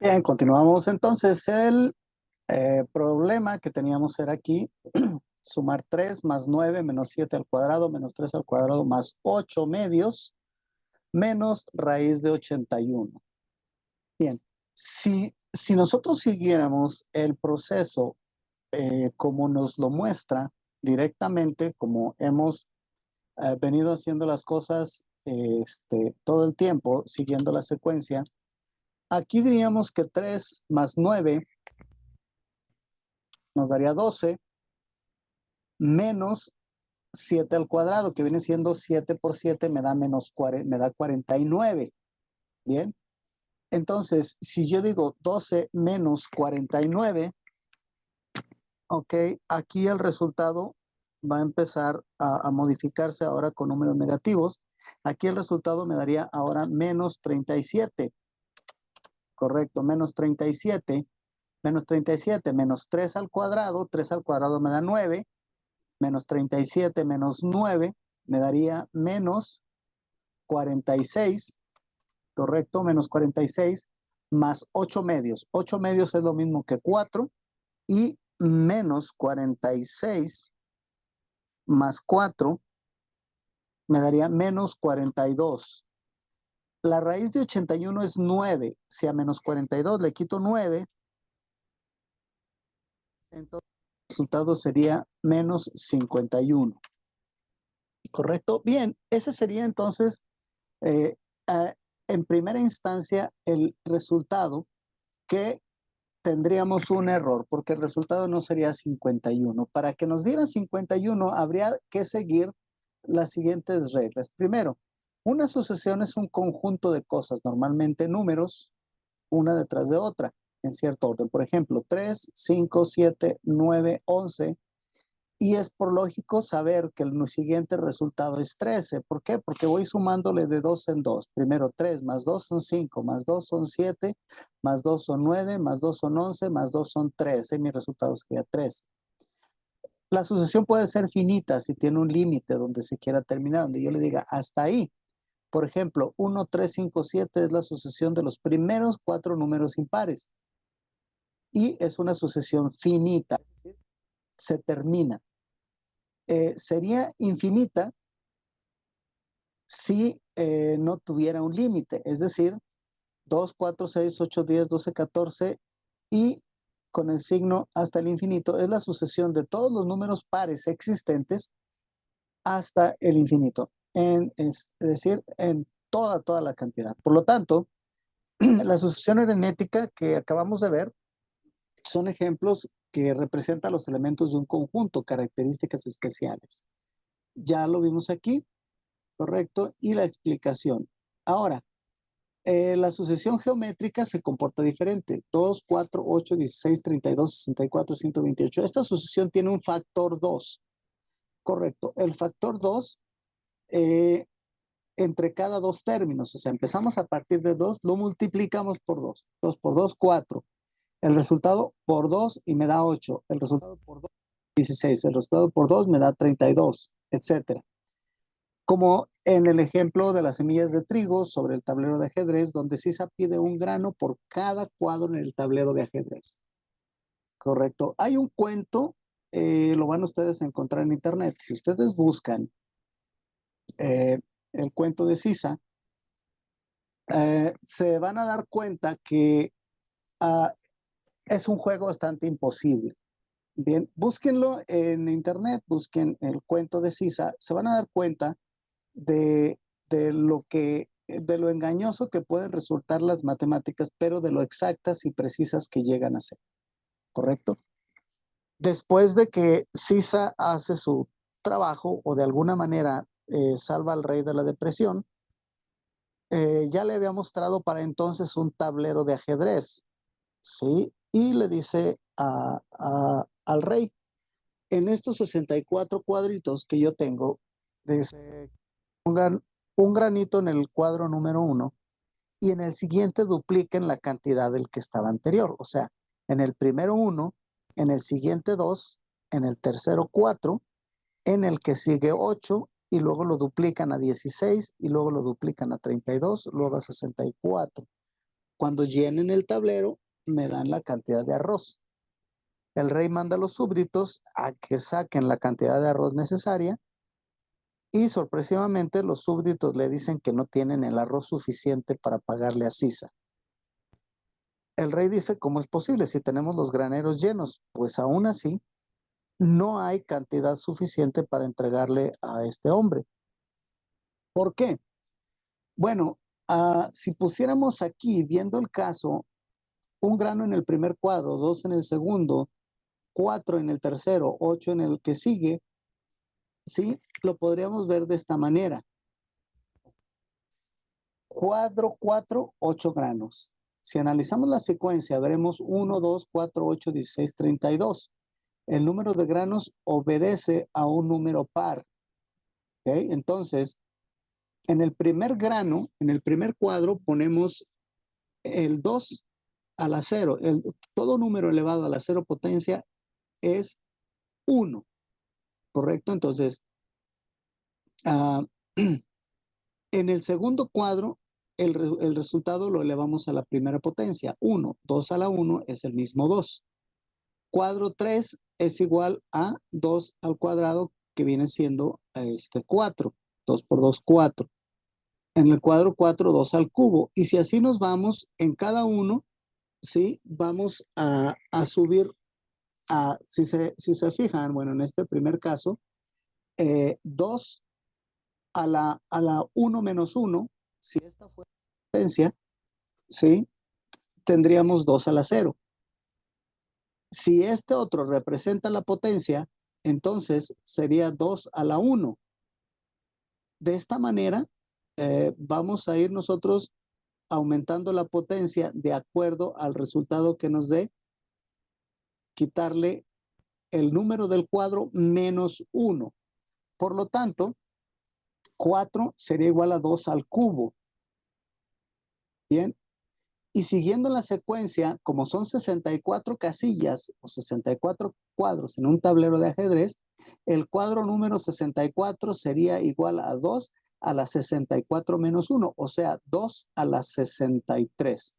Bien, continuamos entonces. El problema que teníamos era aquí, sumar 3 más 9 menos 7 al cuadrado menos 3 al cuadrado más 8 medios menos raíz de 81. Bien, si nosotros siguiéramos el proceso como nos lo muestra directamente, como hemos venido haciendo las cosas todo el tiempo, siguiendo la secuencia, aquí diríamos que 3 más 9 nos daría 12 menos 7 al cuadrado, que viene siendo 7 por 7 me da me da 49. Bien, entonces si yo digo 12 menos 49, ok, aquí el resultado va a empezar a modificarse ahora con números negativos. Aquí el resultado me daría ahora menos 37. Correcto, menos 37. Menos 37 menos 3 al cuadrado. 3 al cuadrado me da 9. Menos 37 menos 9 me daría menos 46. Correcto, menos 46 más 8 medios. 8 medios es lo mismo que 4 y menos 46 más 4 me daría menos 42. La raíz de 81 es 9. Si a menos 42 le quito 9, entonces el resultado sería menos 51. ¿Correcto? Bien, ese sería entonces, eh, eh, en primera instancia, el resultado, que tendríamos un error, porque el resultado no sería 51. Para que nos diera 51, habría que seguir las siguientes reglas. Primero, una sucesión es un conjunto de cosas, normalmente números, una detrás de otra, en cierto orden. Por ejemplo, 3, 5, 7, 9, 11. Y es por lógico saber que el siguiente resultado es 13. ¿Por qué? Porque voy sumándole de 2 en 2. Primero 3 más 2 son 5, más 2 son 7, más 2 son 9, más 2 son 11, más 2 son 13. Mi resultado sería 13. La sucesión puede ser finita si tiene un límite donde se quiera terminar, donde yo le diga hasta ahí. Por ejemplo, 1, 3, 5, 7 es la sucesión de los primeros 4 números impares. Y es una sucesión finita, es decir, se termina. Sería infinita si no tuviera un límite, es decir, 2, 4, 6, 8, 10, 12, 14 y con el signo hasta el infinito es la sucesión de todos los números pares existentes hasta el infinito, es decir, en toda la cantidad. Por lo tanto, la sucesión aritmética que acabamos de ver son ejemplos que representan los elementos de un conjunto, características especiales. Ya lo vimos aquí, correcto, y la explicación. Ahora, la sucesión geométrica se comporta diferente. 2, 4, 8, 16, 32, 64, 128. Esta sucesión tiene un factor 2. Correcto. El factor 2 entre cada dos términos. O sea, empezamos a partir de 2, lo multiplicamos por 2. 2 por 2, 4. El resultado por 2 y me da 8. El resultado por 2, 16. El resultado por 2 me da 32, etcétera. Como en el ejemplo de las semillas de trigo sobre el tablero de ajedrez, donde Sisa pide un grano por cada cuadro en el tablero de ajedrez. Correcto. Hay un cuento, lo van ustedes a encontrar en internet. Si ustedes buscan eh, el cuento de Sisa, se van a dar cuenta que es un juego bastante imposible. Bien, búsquenlo en internet, busquen el cuento de Sisa, se van a dar cuenta de, de lo engañoso que pueden resultar las matemáticas, pero de lo exactas y precisas que llegan a ser. ¿Correcto? Después de que Sisa hace su trabajo o de alguna manera salva al rey de la depresión, ya le había mostrado para entonces un tablero de ajedrez, ¿sí? Y le dice al rey, en estos 64 cuadritos que yo tengo, dice, pongan un granito en el cuadro número 1 y en el siguiente dupliquen la cantidad del que estaba anterior. O sea, en el primero 1, en el siguiente 2, en el tercero 4, en el que sigue 8 y luego lo duplican a 16 y luego lo duplican a 32, luego a 64. cuando llenen el tablero, me dan la cantidad de arroz. El rey manda a los súbditos a que saquen la cantidad de arroz necesaria y sorpresivamente los súbditos le dicen que no tienen el arroz suficiente para pagarle a Sisa. El rey dice, ¿cómo es posible si tenemos los graneros llenos? Pues aún así, no hay cantidad suficiente para entregarle a este hombre. ¿Por qué? Bueno, si pusiéramos aquí, viendo el caso, un grano en el primer cuadro, 2 en el segundo, 4 en el tercero, 8 en el que sigue, ¿sí? Lo podríamos ver de esta manera. Cuadro 4, 8 granos. Si analizamos la secuencia, veremos 1, 2, 4, 8, 16, 32. El número de granos obedece a un número par. ¿Okay? Entonces, en el primer grano, en el primer cuadro, ponemos el 2 a la 0. Todo número elevado a la 0 potencia es 1, ¿correcto? Entonces, en el segundo cuadro, el resultado lo elevamos a la primera potencia, 1. 2 a la 1 es el mismo 2. Cuadro 3 es igual a 2 al cuadrado, que viene siendo 4. 2 por 2, 4. En el cuadro 4, 2 al cubo. Y si así nos vamos, en cada uno, ¿sí? Vamos a subir, si se fijan, bueno, en este primer caso, 2 a la 1 menos 1, si esta fuera la potencia, ¿sí? Tendríamos 2 a la 0. Si este otro representa la potencia, entonces sería 2 a la 1. De esta manera, vamos a ir nosotros aumentando la potencia de acuerdo al resultado que nos dé, quitarle el número del cuadro menos 1. Por lo tanto, 4 sería igual a 2 al cubo. Bien. Y siguiendo la secuencia, como son 64 casillas o 64 cuadros en un tablero de ajedrez, el cuadro número 64 sería igual a 2 a la 64 menos 1, o sea, 2 a la 63.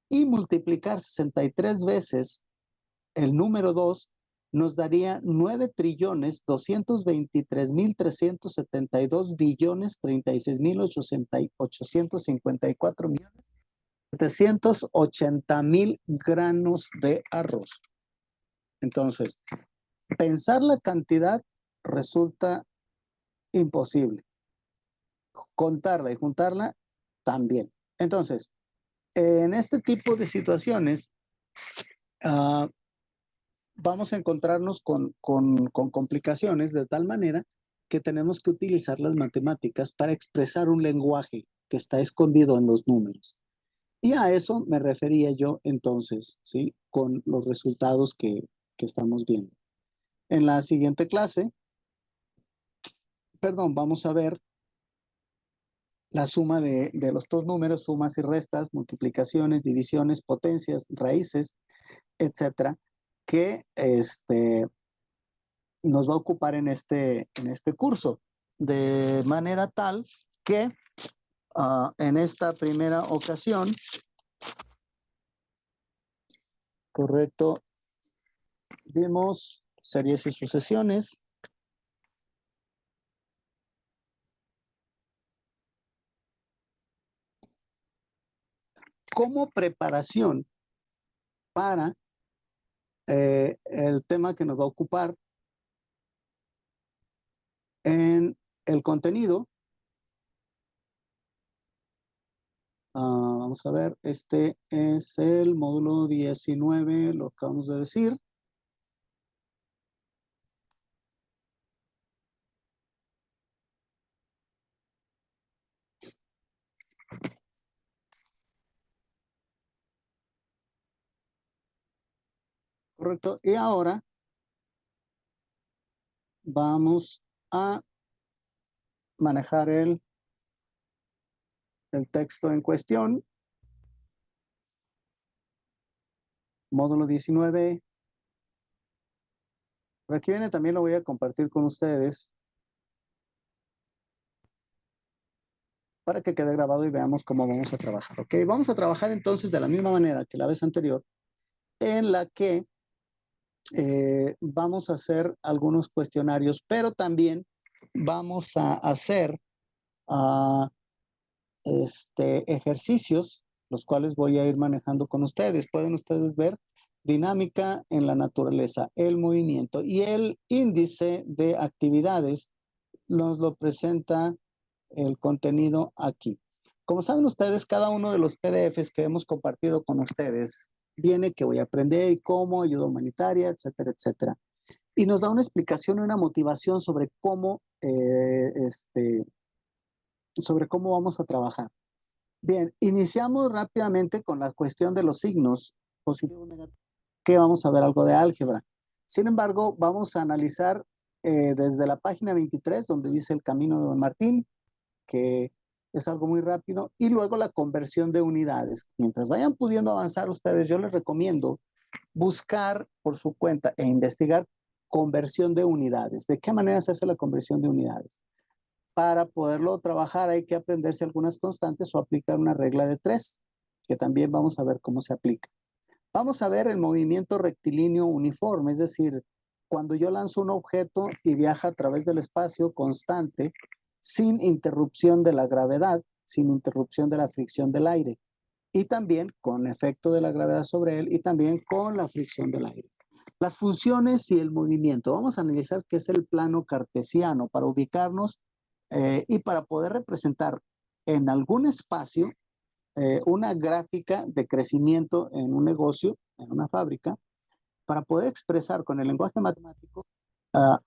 Y multiplicar 63 veces el número 2 nos daría 9.223.372.36.854.780.000 granos de arroz. Entonces, pensar la cantidad resulta imposible. Contarla y juntarla también. Entonces, en este tipo de situaciones, vamos a encontrarnos con complicaciones de tal manera que tenemos que utilizar las matemáticas para expresar un lenguaje que está escondido en los números. Y a eso me refería yo entonces, ¿sí? Con los resultados que estamos viendo. En la siguiente clase, vamos a ver la suma de los dos números, sumas y restas, multiplicaciones, divisiones, potencias, raíces, etcétera, que nos va a ocupar en este curso. De manera tal que en esta primera ocasión, correcto, vimos series y sucesiones. Como preparación para el tema que nos va a ocupar en el contenido. Vamos a ver, este es el módulo 19, lo acabamos de decir. Correcto. Y ahora vamos a manejar el texto en cuestión. Módulo 19. Por aquí viene, también lo voy a compartir con ustedes. para que quede grabado y veamos cómo vamos a trabajar. Ok, vamos a trabajar entonces de la misma manera que la vez anterior, en la que vamos a hacer algunos cuestionarios, pero también vamos a hacer ejercicios, los cuales voy a ir manejando con ustedes. Pueden ustedes ver dinámica en la naturaleza, el movimiento y el índice de actividades nos lo presenta el contenido aquí. Como saben ustedes, cada uno de los PDFs que hemos compartido con ustedes viene que voy a aprender y cómo, ayuda humanitaria, etcétera, etcétera. Y nos da una explicación y una motivación sobre cómo vamos a trabajar. Bien, iniciamos rápidamente con la cuestión de los signos, positivo o negativo, que vamos a ver algo de álgebra. Sin embargo, vamos a analizar desde la página 23, donde dice el camino de Don Martín, que es algo muy rápido, y luego la conversión de unidades. Mientras vayan pudiendo avanzar ustedes, yo les recomiendo buscar por su cuenta e investigar conversión de unidades. ¿De qué manera se hace la conversión de unidades? Para poderlo trabajar hay que aprenderse algunas constantes o aplicar una regla de 3, que también vamos a ver cómo se aplica. Vamos a ver el movimiento rectilíneo uniforme, es decir, cuando yo lanzo un objeto y viaja a través del espacio constante, sin interrupción de la gravedad, sin interrupción de la fricción del aire, y también con efecto de la gravedad sobre él y también con la fricción del aire. Las funciones y el movimiento. Vamos a analizar qué es el plano cartesiano para ubicarnos y para poder representar en algún espacio una gráfica de crecimiento en un negocio, en una fábrica, para poder expresar con el lenguaje matemático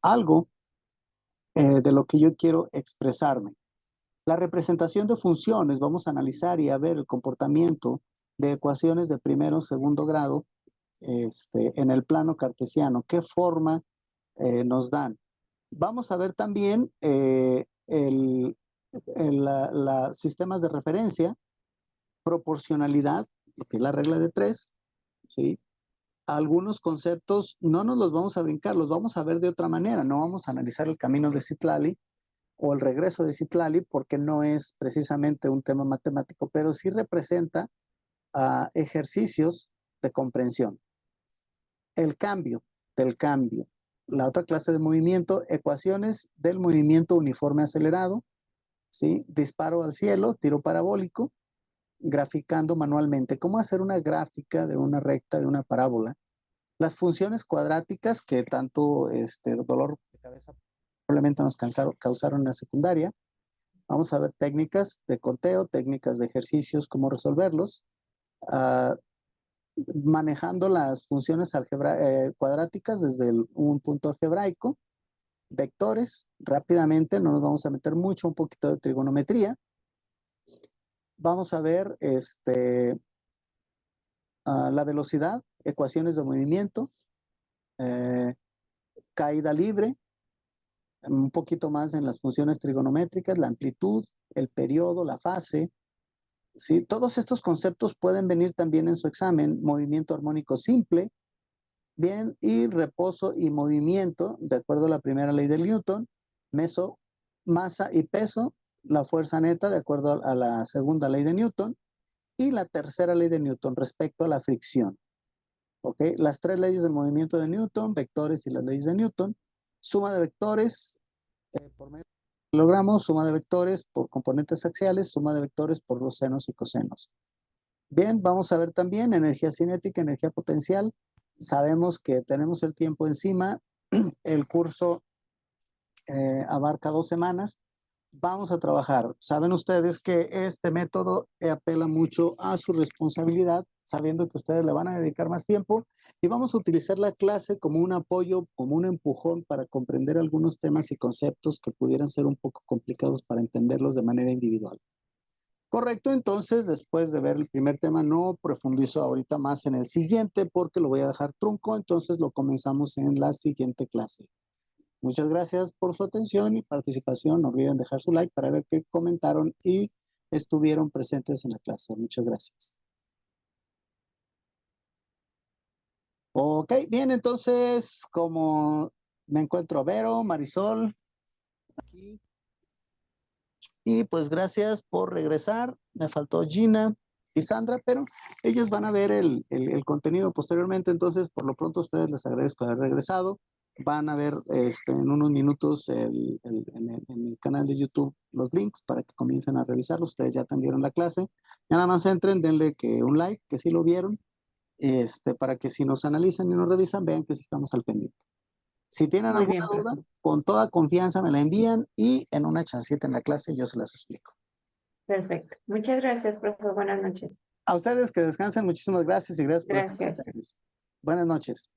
algo de lo que yo quiero expresarme. La representación de funciones, vamos a analizar y a ver el comportamiento de ecuaciones de primero o segundo grado en el plano cartesiano, qué forma nos dan. Vamos a ver también sistemas de referencia, proporcionalidad, lo que es la regla de 3, ¿sí? Algunos conceptos no nos los vamos a brincar, los vamos a ver de otra manera, no vamos a analizar el camino de Citlali o el regreso de Citlali porque no es precisamente un tema matemático, pero sí representa ejercicios de comprensión. El cambio del cambio. La otra clase de movimiento, ecuaciones del movimiento uniforme acelerado, ¿sí? Disparo al cielo, tiro parabólico, graficando manualmente. ¿Cómo hacer una gráfica de una recta, de una parábola? Las funciones cuadráticas que tanto dolor de cabeza probablemente nos causaron en la secundaria. Vamos a ver técnicas de conteo, técnicas de ejercicios, cómo resolverlos. Manejando las funciones cuadráticas desde un punto algebraico. Vectores, rápidamente, no nos vamos a meter mucho, un poquito de trigonometría. Vamos a ver la velocidad, ecuaciones de movimiento, caída libre, un poquito más en las funciones trigonométricas, la amplitud, el periodo, la fase. ¿Sí? Todos estos conceptos pueden venir también en su examen, movimiento armónico simple, bien, y reposo y movimiento, de acuerdo a la primera ley de Newton, masa y peso, la fuerza neta, de acuerdo a la segunda ley de Newton, y la tercera ley de Newton respecto a la fricción. ¿Ok? Las tres leyes del movimiento de Newton, vectores y las leyes de Newton, suma de vectores por medio de kilogramos, suma de vectores por componentes axiales, suma de vectores por los senos y cosenos. Bien, vamos a ver también energía cinética, energía potencial. Sabemos que tenemos el tiempo encima. El curso abarca 2 semanas. Vamos a trabajar. Saben ustedes que este método apela mucho a su responsabilidad, sabiendo que ustedes le van a dedicar más tiempo y vamos a utilizar la clase como un apoyo, como un empujón para comprender algunos temas y conceptos que pudieran ser un poco complicados para entenderlos de manera individual. Correcto, entonces después de ver el primer tema no profundizo ahorita más en el siguiente porque lo voy a dejar trunco, entonces lo comenzamos en la siguiente clase. Muchas gracias por su atención y participación. No olviden dejar su like para ver qué comentaron y estuvieron presentes en la clase. Muchas gracias. Ok, bien, entonces como me encuentro Vero, Marisol, aquí. Y pues gracias por regresar. Me faltó Gina y Sandra, pero ellas van a ver el contenido posteriormente. Entonces, por lo pronto, a ustedes les agradezco haber regresado. Van a ver en unos minutos en el canal de YouTube los links para que comiencen a revisarlos. Ustedes ya atendieron la clase. Ya nada más entren, denle que un like, que sí lo vieron, para que si nos analizan y nos revisan, vean que sí estamos al pendiente. Si tienen Muy alguna bien, duda, profe. con toda confianza me la envían y en una chancita en la clase yo se las explico. Perfecto. Muchas gracias, profe. Buenas noches. A ustedes que descansen, muchísimas gracias y gracias por estar Gracias. presentes. Buenas noches.